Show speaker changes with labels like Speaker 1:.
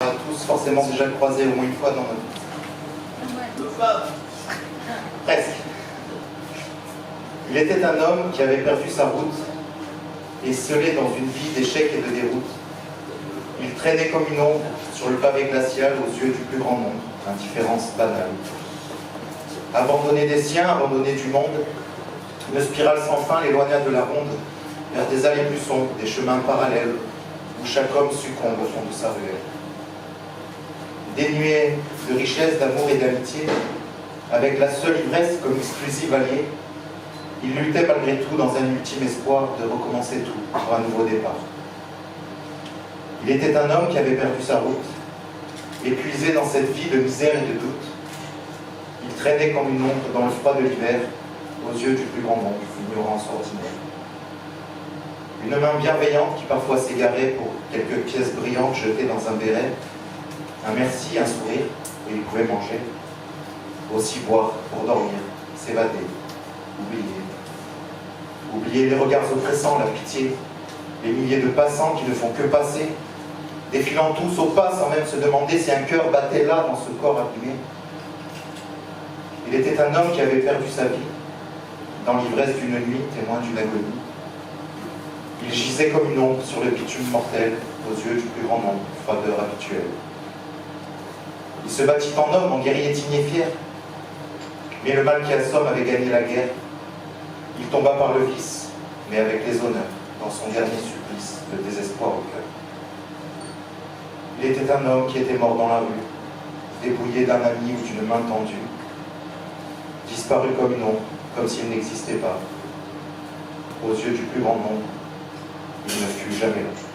Speaker 1: a tous forcément déjà croisé au moins une fois dans notre vie. Presque. Il était un homme qui avait perdu sa route et scellé dans une vie d'échecs et de déroutes. Il traînait comme une ombre sur le pavé glacial aux yeux du plus grand nombre, indifférence banale. Abandonné des siens, abandonné du monde, une spirale sans fin l'éloigna de la ronde vers des allées plus sombres, des chemins parallèles où chaque homme succombe au fond de sa ruelle. Dénué de richesse, d'amour et d'amitié, avec la seule ivresse comme exclusive alliée, il luttait malgré tout dans un ultime espoir de recommencer tout pour un nouveau départ. Il était un homme qui avait perdu sa route, épuisé dans cette vie de misère et de doute. Il traînait comme une ombre dans le froid de l'hiver, aux yeux du plus grand nombre, ignorance ordinaire. Une main bienveillante qui parfois s'égarait pour quelques pièces brillantes jetées dans un béret, un merci, un sourire, et il pouvait manger, aussi boire pour dormir, s'évader, oublier. Oublier les regards oppressants, la pitié, les milliers de passants qui ne font que passer, défilant tous au pas sans même se demander si un cœur battait là dans ce corps abîmé. Il était un homme qui avait perdu sa vie, dans l'ivresse d'une nuit, témoin d'une agonie. Il gisait comme une ombre sur le bitume mortel, aux yeux du plus grand nombre, froideur habituelle. Il se battit en homme, en guerrier digne et fier, mais le mal qui assomme avait gagné la guerre. Il tomba par le vice, mais avec les honneurs, dans son dernier supplice, le désespoir au cœur. Il était un homme qui était mort dans la rue, dépouillé d'un ami ou d'une main tendue, disparu comme une ombre, comme s'il n'existait pas. Aux yeux du plus grand nombre, il ne fut jamais là.